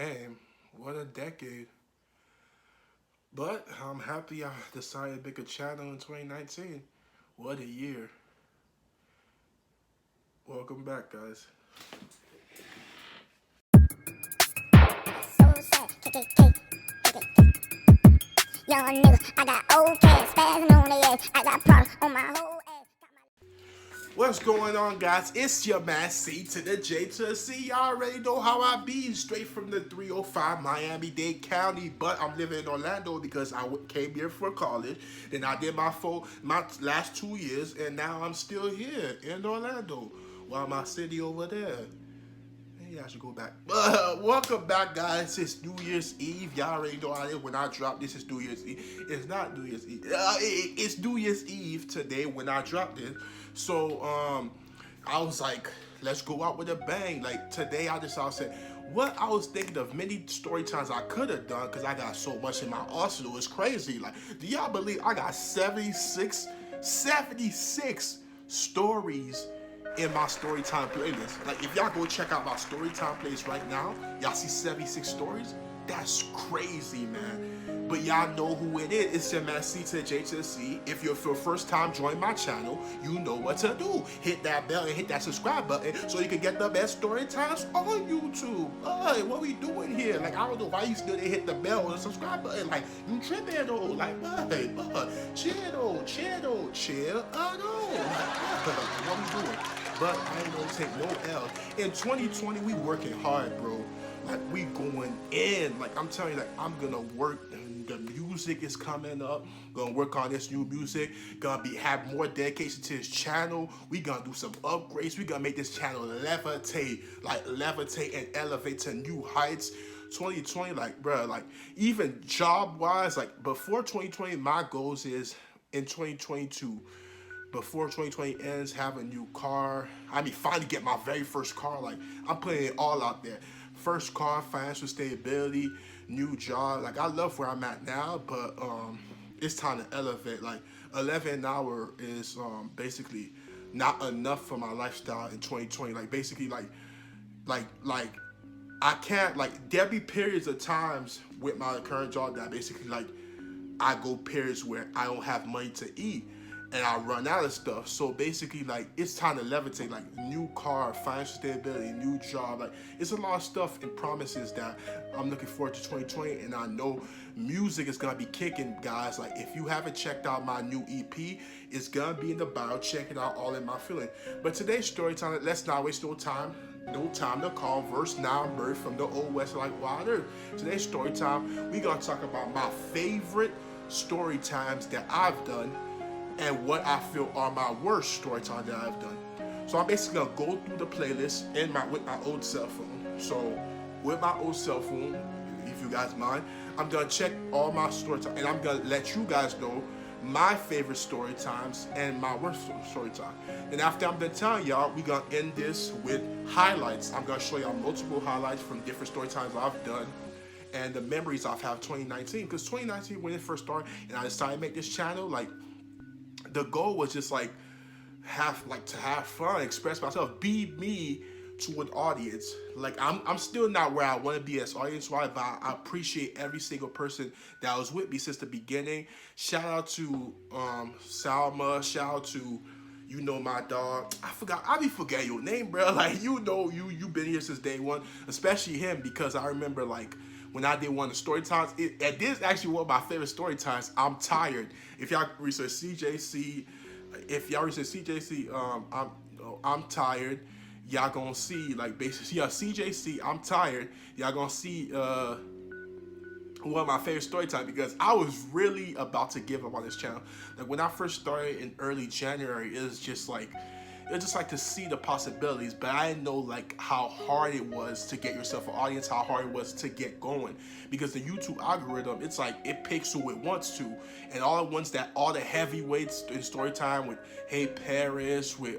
Damn, what a decade. But I'm happy I decided to make a channel in 2019. What a year. Welcome back, guys. So sad, young nigga, I got old cats, spazzing on their ass. I got problems on my whole ass. What's going on, guys? It's your man C to the J to the C. Y'all already know how I be. Straight from the 305 Miami-Dade County. But I'm living in Orlando because I came here for college. Then I did my last 2 years. And now I'm still here in Orlando. While my city over there. Maybe I should go back. Welcome back, guys. It's New Year's Eve. Y'all already know how it is. When I drop this, it's New Year's Eve. It's not New Year's Eve. It's New Year's Eve today when I dropped it. So, I was like, let's go out with a bang. Like, today I decided, said, what I was thinking of many story times I could have done because I got so much in my arsenal. It's crazy. Like, do y'all believe I got 76 stories in my Storytime playlist? Like, if y'all go check out my Storytime playlist right now, y'all see 76 stories. That's crazy, man. But y'all know who it is. It's your man C to the J to the C. If you're for the first time joining my channel, you know what to do. Hit that bell and hit that subscribe button so you can get the best story times on YouTube. Hey, what we doing here? Like, I don't know why you still didn't hit the bell or the subscribe button. Like, you tripping though. Like, hey, chill. What we doing? But I ain't gonna take no L. In 2020, we working hard, bro. Like, we going in. Like, I'm telling you, like, I'm gonna work. The music is coming up. Gonna work on this new music. Gonna have more dedication to this channel. We gonna do some upgrades. We gonna make this channel levitate and elevate to new heights. 2020, like, bro, like, even job-wise, like, before 2020, my goals is in 2022. Before 2020 ends, have a new car. I mean, finally get my very first car. Like, I'm putting it all out there. First car, financial stability, new job. Like, I love where I'm at now, but it's time to elevate. Like, 11 an hour is basically not enough for my lifestyle in 2020. Like, basically, like I can't, like, there be periods of times with my current job that basically, like, I go periods where I don't have money to eat and I run out of stuff. So basically, like, it's time to levitate. Like, new car, financial stability, new job. Like, it's a lot of stuff and promises that I'm looking forward to 2020. And I know music is gonna be kicking, guys. Like, if you haven't checked out my new EP, it's gonna be in the bio. Check it out, all in my feeling. But today's story time, let's not waste no time. No time to converse. Now I'm bird from the old west like water. Today's story time, we gonna talk about my favorite story times that I've done and what I feel are my worst story time that I've done. So I'm basically gonna go through the playlist with my old cell phone. So with my old cell phone, if you guys mind, I'm gonna check all my story time and I'm gonna let you guys know my favorite story times and my worst story time. And after I'm done telling y'all, we gonna end this with highlights. I'm gonna show y'all multiple highlights from different story times I've done and the memories I've had 2019. Because 2019, when it first started and I decided to make this channel, like, the goal was just like to have fun, express myself, be me to an audience. Like, I'm still not where I want to be as audience wise, but I appreciate every single person that was with me since the beginning. Shout out to Salma. Shout out to my dog. I be forgetting your name, bro. Like, you been here since day one, especially him, because I remember, like, when I did one of the story times, and this is actually one of my favorite story times. I'm tired. If y'all research C.J.C, I'm tired. Y'all gonna see, like, basically, yeah, C.J.C, I'm tired. Y'all gonna see one of my favorite story time, because I was really about to give up on this channel. Like, when I first started in early January, it was just like to see the possibilities, but I didn't know, like, how hard it was to get yourself an audience, how hard it was to get going, because the YouTube algorithm, it's like it picks who it wants to, and all the heavyweights in story time with Hey Paris, with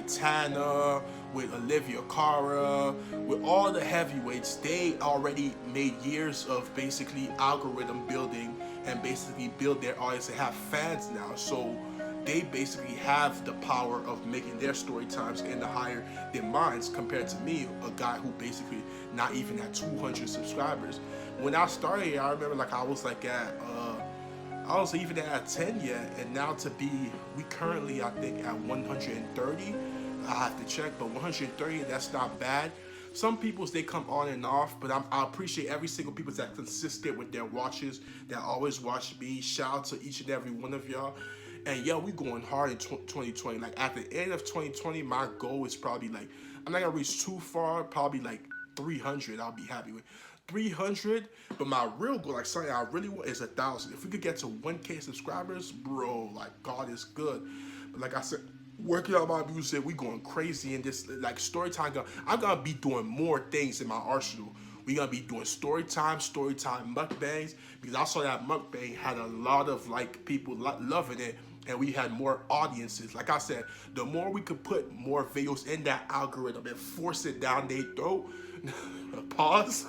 Tana, with Olivia Cara, with all the heavyweights, they already made years of basically algorithm building and basically build their audience and have fans now. So they basically have the power of making their story times and the higher than mines compared to me, a guy who basically not even at 200 subscribers. When I started, I remember like I was like at I was even at 10 yet, and now to be, we currently I think at 130. I have to check, but 130, that's not bad. Some people's they come on and off, but I appreciate every single people that consistent with their watches, that always watch me. Shout out to each and every one of y'all. And yeah, we going hard in 2020. Like at the end of 2020, my goal is probably like, I'm not gonna reach too far, probably like 300. I'll be happy with 300. But my real goal, like something I really want, is 1,000. If we could get to 1K subscribers, bro, like God is good. But like I said, working on my music, we going crazy in this like story time. I'm gonna be doing more things in my arsenal. We gonna be doing storytime mukbangs, because I saw that mukbang had a lot of like people loving it, and we had more audiences. Like I said, the more we could put more videos in that algorithm and force it down their throat, pause,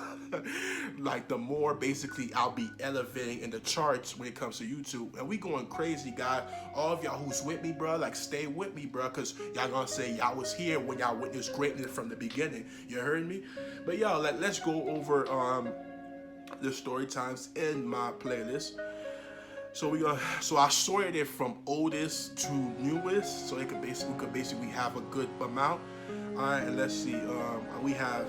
like the more basically I'll be elevating in the charts when it comes to YouTube. And we going crazy, guys. All of y'all who's with me, bro, like stay with me, bro, because y'all gonna say y'all was here when y'all witnessed greatness from the beginning. You heard me? But y'all, let's go over the story times in my playlist. So I sorted it from oldest to newest, so we could basically have a good amount. All right, and let's see. We have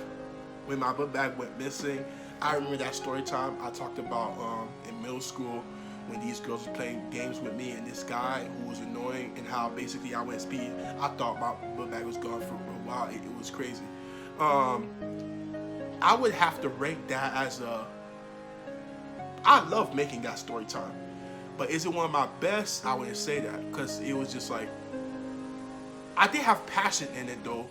when my book bag went missing. I remember that story time I talked about in middle school when these girls were playing games with me and this guy who was annoying, and how basically I went speed. I thought my book bag was gone for a while. It was crazy. I would have to rank that as a. I love making that story time. But is it one of my best? I wouldn't say that, because it was just like, I did have passion in it though.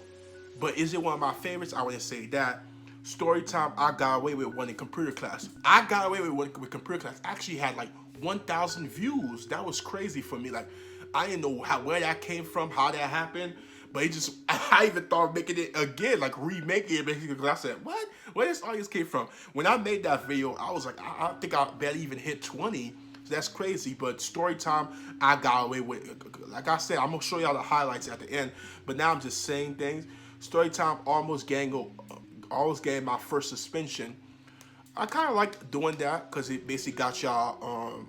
But is it one of my favorites? I wouldn't say that. Storytime, I got away with one in computer class. I got away with one with computer class. Actually had like 1,000 views. That was crazy for me. Like, I didn't know where that came from, how that happened. But it just, I even thought of making it again, like remaking it, basically, because I said, what? Where this audience came from? When I made that video, I was like, I think I barely even hit 20. That's crazy. But story time, I got away with. Like I said, I'm gonna show y'all the highlights at the end. But now I'm just saying things. Story time almost getting my first suspension. I kind of liked doing that because it basically got y'all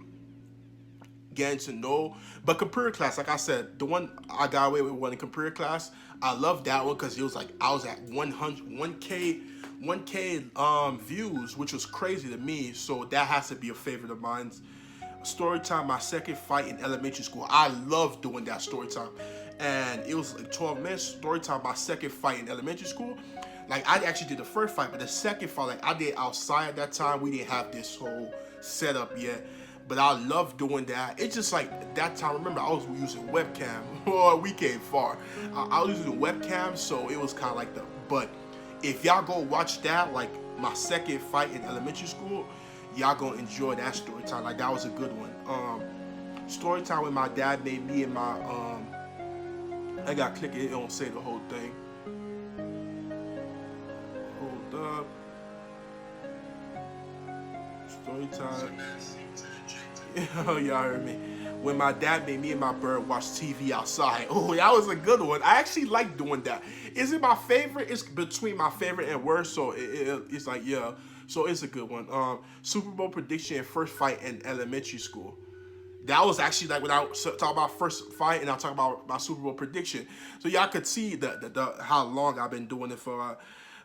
getting to know. But computer class, like I said, the one I got away with one in computer class, I love that one because it was like I was at 1K views, which was crazy to me. So that has to be a favorite of mine. Story time, my second fight in elementary school. I love doing that story time. And it was like 12 minutes. Story time, my second fight in elementary school. Like, I actually did the first fight, but the second fight, like, I did outside at that time. We didn't have this whole setup yet. But I love doing that. It's just like that time, remember, I was using webcam. Boy, we came far. I was using webcam, so it was kind of like the. But if y'all go watch that, like, my second fight in elementary school, y'all gonna enjoy that story time. Like, that was a good one. Story time when my dad made me and my I got click it don't say the whole thing. Hold up. Story time. Oh, y'all heard me. When my dad made me and my bird watch TV outside. Oh, that was a good one. I actually like doing that. Is it my favorite? It's between my favorite and worst, so it's like, yeah. So it's a good one. Super Bowl prediction and first fight in elementary school. That was actually like when I talk about first fight and I talk about my Super Bowl prediction. So y'all could see the how long I've been doing it for.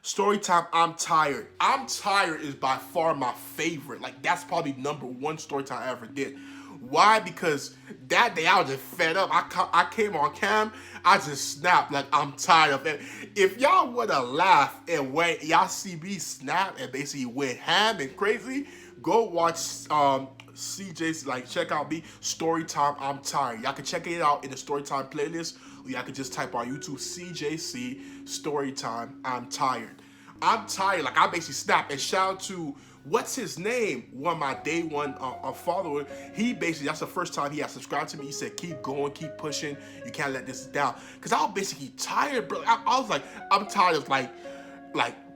Story time, I'm tired. I'm tired is by far my favorite. Like, that's probably #1 story time I ever did. Why? Because that day I was just fed up. I came on cam, I just snapped like I'm tired of it. If y'all would have laughed and when y'all see me snap and basically went ham and crazy, go watch C.J.C. Like, check out me. Storytime, I'm tired. Y'all can check it out in the Storytime playlist, or y'all can just type on YouTube C.J.C. Storytime, I'm tired. I'm tired. Like, I basically snapped. And shout out to what's his name? One of my day one follower. He basically, that's the first time he had subscribed to me. He said, keep going, keep pushing. You can't let this down. Because I was basically tired, bro. I was like, I'm tired of like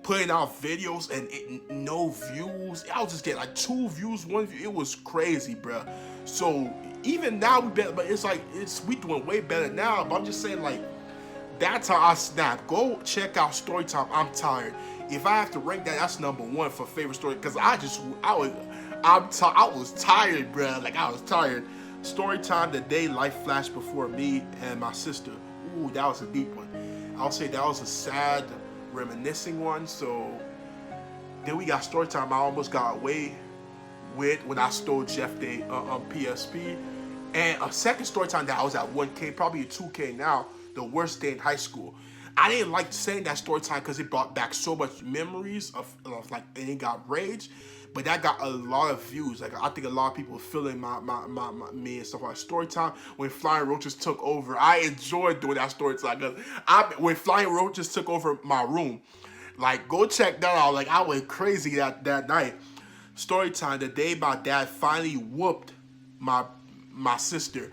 putting out videos and no views. I was just getting like 2 views, 1 view. It was crazy, bro. So even now we better, but it's like we doing way better now. But I'm just saying, like, that's how I snap. Go check out Storytime. I'm tired. If I have to rank that, that's number one for favorite story. Cause I was tired, bruh. Like I was tired. Storytime, the day life flashed before me and my sister. Ooh, that was a deep one. I'll say that was a sad, reminiscing one. So then we got Storytime. I almost got away with when I stole Jeff Day on PSP. And a second Storytime that I was at 1K, probably a 2K now, the worst day in high school. I didn't like saying that Storytime because it brought back so much memories of like, and it got rage. But that got a lot of views. Like I think a lot of people feeling my me and stuff like Storytime. When Flying Roaches took over, I enjoyed doing that Storytime because when Flying Roaches took over my room, like go check that out. Like I went crazy that night. Storytime, the day my dad finally whooped my sister.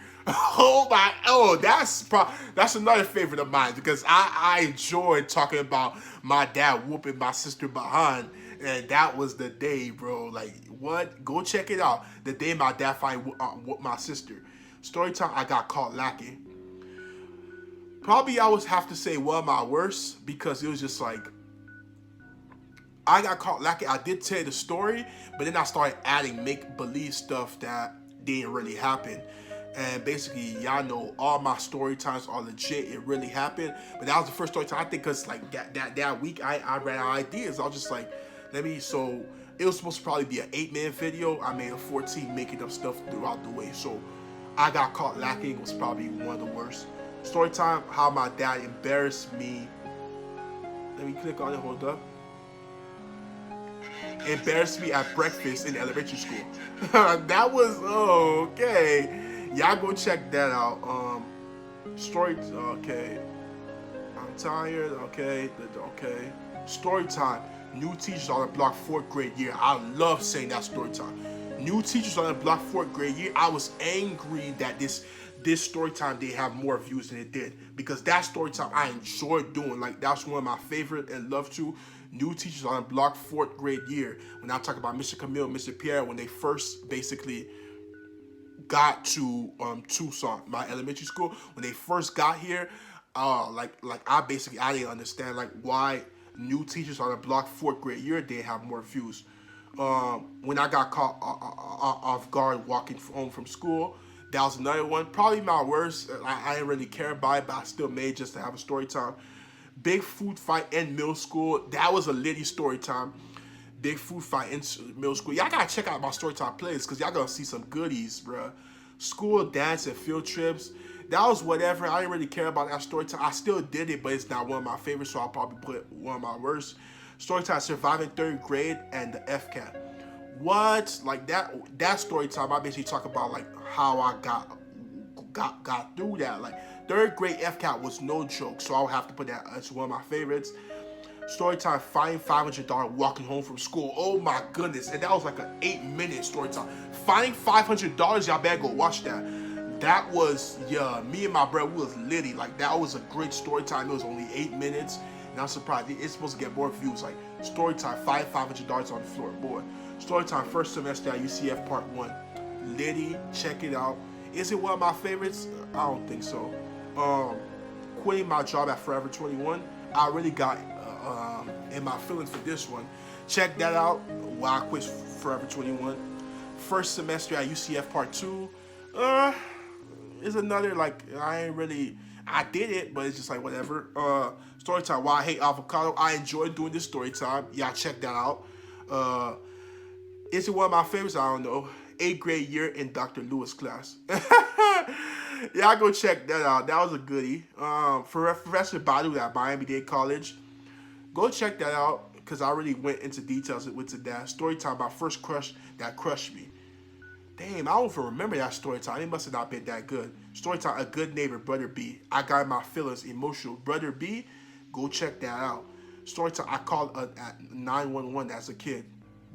That's another favorite of mine because I enjoyed talking about my dad whooping my sister behind, and that was the day, bro. Like what? Go check it out. The day my dad finally whooped my sister. Storytime, I got caught lacking. Probably I would have to say one of my worst because it was just like I got caught lacking. I did tell the story, but then I started adding make-believe stuff that didn't really happen. And basically, y'all know all my story times are legit. It really happened. But that was the first story time, I think, because like that week, I ran out of ideas. I was just like, so it was supposed to probably be an 8-minute video. I made a 14 making up stuff throughout the way. So I got caught lacking. It was probably one of the worst. Story time, how my dad embarrassed me. Let me click on it, hold up. Embarrassed me at breakfast in elementary school. That was okay. Y'all go check that out. Okay. I'm tired. Okay. Story time. New teachers on the block 4th grade year. I love saying that story time. New teachers on the block 4th grade year. I was angry that this story time didn't have more views than it did because that story time I enjoyed doing. Like that's one of my favorite and love to. New teachers on the block 4th grade year. When I talk about Mr. Camille, Mr. Pierre, when they first basically got to Tucson, my elementary school, when they first got here, I didn't understand like why new teachers on the block 4th grade year didn't have more views. When I got caught off guard walking home from school, that was another one. Probably my worst. I didn't really care about it, but I still made just to have a story time. Big food fight in middle school. That was a litty story time. Big food fight in middle school. Y'all gotta check out my story time plays because y'all gonna see some goodies, bruh. School dance and field trips. That was whatever. I didn't really care about that story time. I still did it, but it's not one of my favorites, so I'll probably put one of my worst. Story time, surviving 3rd grade and the FCAT. What? Like that story time, I basically talk about like how I got through that. Like 3rd grade FCAT was no joke, so I'll have to put that as one of my favorites. Storytime, finding $500 walking home from school. Oh my goodness. And that was like an 8-minute story time. Finding $500, y'all better go watch that. That was, me and my brother, we was litty. Like that was a great story time. It was only 8 minutes. And I'm surprised it's supposed to get more views. Like story time, $500 on the floor. Boy. Story time, first semester at UCF part 1. Litty, check it out. Is it one of my favorites? I don't think so. Quitting my job at Forever 21. I really got in my feelings for this one. Check that out. Why I quit Forever 21. First semester at UCF part 2. Is another like I did it, but it's just like whatever. Story time. Why I hate avocado. I enjoyed doing this story time. Y'all check that out. Is it one of my favorites? I don't know. 8th grade year in Dr. Lewis class. Y'all go check that out. That was a goodie. For Professor Badu at Miami-Dade College. Go check that out because I already went into details with that. Story time about first crush that crushed me. Damn, I don't even remember that story time. It must have not been that good. Story time, a good neighbor, Brother B. I got my feelings emotional. Brother B, go check that out. Story time, I called at 911 as a kid.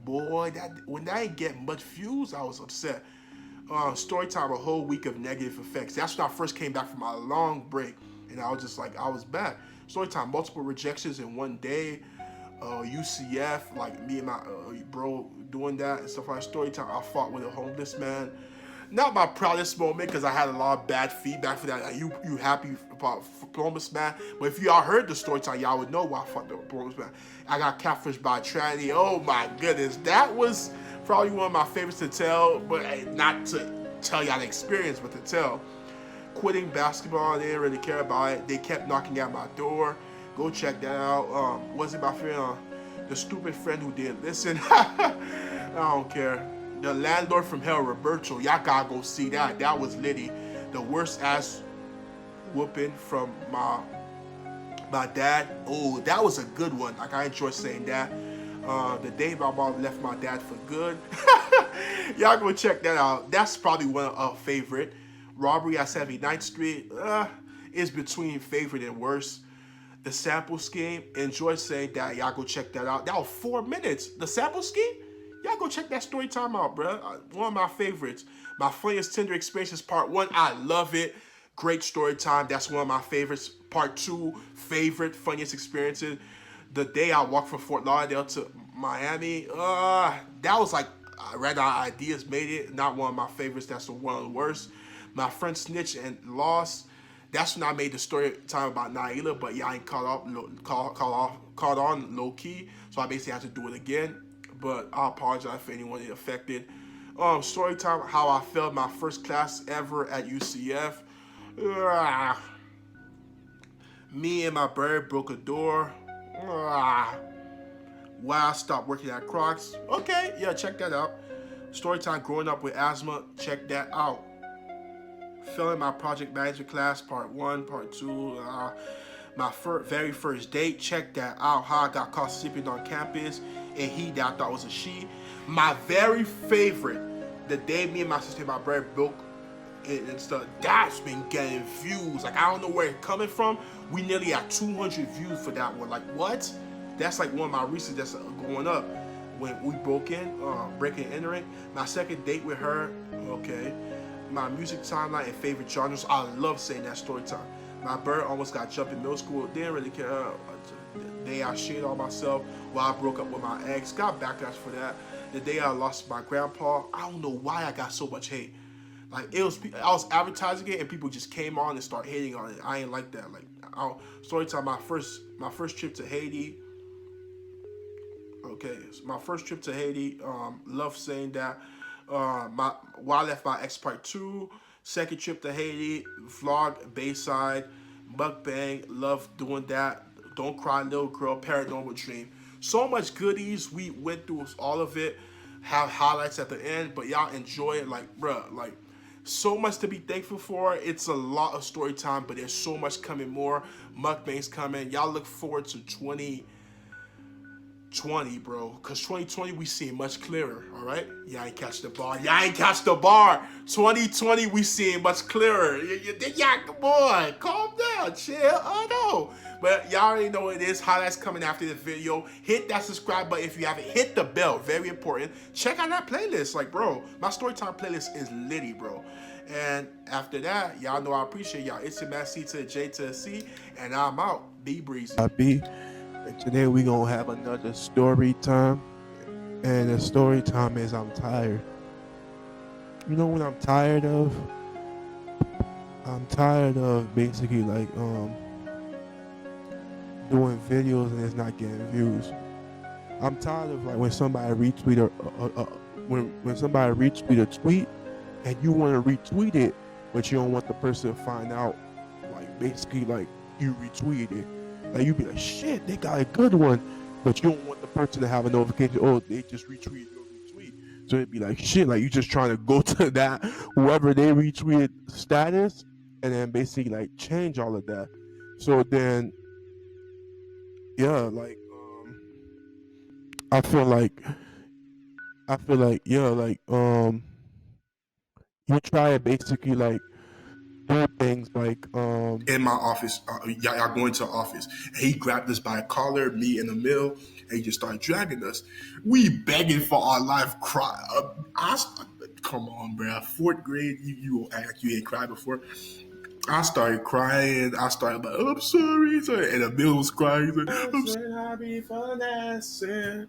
Boy, when I didn't get much views, I was upset. Story time, a whole week of negative effects. That's when I first came back from my long break. And I was just like, I was back. Story time, multiple rejections in one day. UCF, like me and my bro doing that and stuff like that. Story time, I fought with a homeless man. not my proudest moment because I had a lot of bad feedback for that. Like, you happy about Promise Man? But if y'all heard the story time, y'all would know why I fucked up Promise Man. I got catfished by a tranny. Oh my goodness, that was probably one of my favorites to tell, but not to tell y'all the experience, but to tell. Quitting basketball, they didn't really care about it. They kept knocking at my door. Go check that out. Was it my friend? The stupid friend who didn't listen. I don't care. The landlord from hell, Roberto. Y'all gotta go see that. That was litty. The worst ass whooping from my dad. Oh, that was a good one. Like I enjoy saying that. The day my mom left my dad for good. Y'all go check that out. That's probably one of our favorite. Robbery at 79th Street is between favorite and worst. The sample scheme, enjoy saying that. Y'all go check that out. That was 4 minutes. The sample scheme? Y'all go check that story time out, bro. One of my favorites. My funniest Tinder experiences, part one. I love it. Great story time. That's one of my favorites. Part two, favorite, funniest experiences. The day I walked from Fort Lauderdale to Miami, that was like, I ran out of ideas, made it. Not one of my favorites. That's the one of the worst. My friend snitched and lost. That's when I made the story time about Naila, but yeah, I ain't caught on low key, so I basically had to do it again. But I apologize for anyone it affected. Story time: how I failed my first class ever at UCF. Ah, me and my bird broke a door. Ah, why I stopped working at Crocs. Okay, yeah, check that out. Storytime growing up with asthma. Check that out. Failing my project management class, part one, part two. My very first date, check that out. How I got caught sleeping on campus, and he that I thought was a she. My very favorite, the day me and my sister and my brother broke and stuff. That's been getting views. Like I don't know where it's coming from. We nearly had 200 views for that one. Like what? That's like one of my recent that's going up. When we broke in, breaking and entering. My second date with her. Okay. My music timeline and favorite genres. I love saying that story time. My bird almost got jumped in middle school. Didn't really care. The day I shit on myself while I broke up with my ex. Got backlash for that. The day I lost my grandpa. I don't know why I got so much hate. Like it was, I was advertising it and people just came on and start hating on it. I ain't like that. Like, story time. My first trip to Haiti. Okay, so my first trip to Haiti. Love saying that. Why I left my ex part two. Second trip to Haiti. Vlog Bayside. Mukbang. Love doing that. Don't cry, little girl. Paranormal dream. So much goodies. We went through all of it. Have highlights at the end, but y'all enjoy it. Like, bruh, like so much to be thankful for. It's a lot of story time, but there's so much coming more. Mukbangs coming. Y'all look forward to 2020, bro. Because 2020, we seeing much clearer, all right? Y'all ain't catch the bar. Y'all ain't catch the bar. 2020, we seeing much clearer. Yeah, come on. Calm down. Chill. I know. But y'all already know what it is. Highlights coming after the video. Hit that subscribe button if you haven't. Hit the bell. Very important. Check out that playlist. Like, bro, my Storytime playlist is litty, bro. And after that, y'all know I appreciate y'all. It's your man C to the J to the C. And I'm out. Be breezy. I be. And today we gonna have another story time. And the story time is I'm tired. You know what I'm tired of? I'm tired of basically like doing videos and it's not getting views. I'm tired of like when somebody retweet when somebody retweet a tweet and you want to retweet it, but you don't want the person to find out. Like basically like you retweeted it. Like you be like, shit, they got a good one, but you don't want the person to have a notification. Oh, they just retweeted your retweet. So it'd be like, shit, like you just trying to go to that whoever they retweeted status, and then basically like change all of that. So then, yeah, like I feel like yeah, like you try to basically like do things like In my office, y'all going to the office. And he grabbed us by a collar, me in the middle, and he just started dragging us. We begging for our life, cry. Come on, bro. Fourth grade, you act like you ain't cried before. I started crying. I started like, I'm sorry, sorry. And the bill was crying. Like, I'm sorry, I be finessing.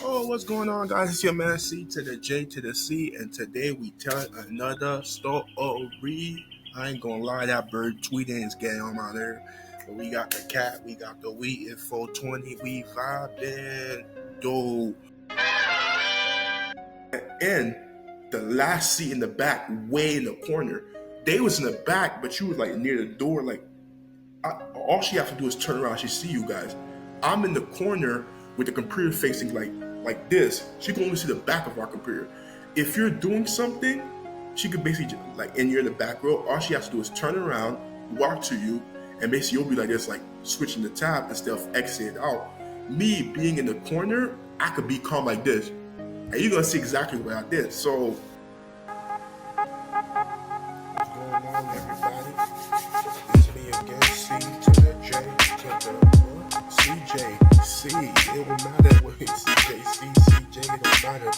Oh, what's going on, guys? It's your man C to the J to the C, and today we tell another story. I ain't gonna lie, that bird tweeting is getting on my nerve. But we got the cat, we got the wheat in 420, we vibing, dude. And the last seat in the back, way in the corner, they was in the back, but she was like near the door. Like, all she has to do is turn around. She see you guys. I'm in the corner with the computer facing like this. She can only see the back of our computer. If you're doing something, she could basically like, and you're in the back row. All she has to do is turn around, walk to you, and basically you'll be like this, like switching the tab instead of exiting out. Me being in the corner, I could be calm like this, and you're gonna see exactly what I did. So, what's going on, everybody? It's me again, C to the J to the C.J.C. It don't matter what C.J.C. C.J. It don't matter.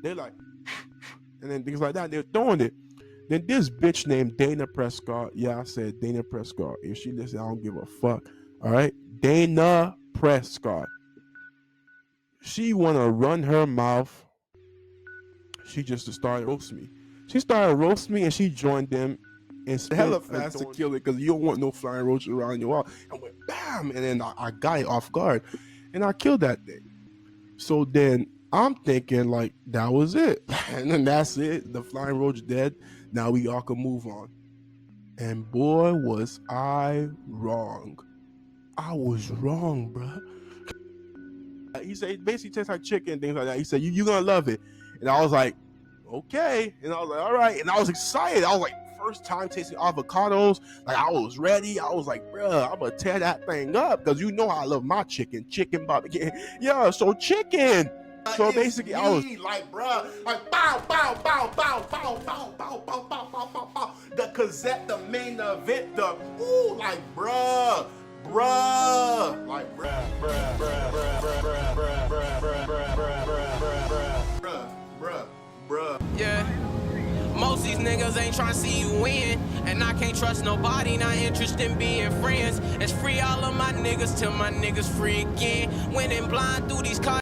They're like, and then things like that. They're throwing it. Then this bitch named Dana Prescott. Yeah, I said Dana Prescott. If she listen, I don't give a fuck. All right, Dana Prescott. She wanna run her mouth. She just started roasting me. She started roasting me, and she joined them and spit hella fast to kill it because you don't want no flying roaches around your wall. And went bam, and then I got it off guard, and I killed that thing. So then I'm thinking like that was it, and then that's it. The flying roach dead. Now we all can move on. And boy, was I wrong. I was wrong, bro. He said it basically tastes like chicken, things like that. He said you gonna love it, and I was like, okay, and I was like, all right, and I was excited. I was like, first time tasting avocados. Like I was ready. I was like, bro, I'm gonna tear that thing up because you know how I love my chicken barbecue. Yeah, so chicken. So basically, I was like, bruh, like, bow, bow, bow, bow, bow, bow, bow, bow, bow, bow, bow, bow. The cassette, the main event, the ooh, like, bruh, like, bruh, Yeah. Most these niggas ain't tryna see you win, and I can't trust nobody, not interested in being friends. It's free all of my niggas till my niggas free again. Winning blind through these cars.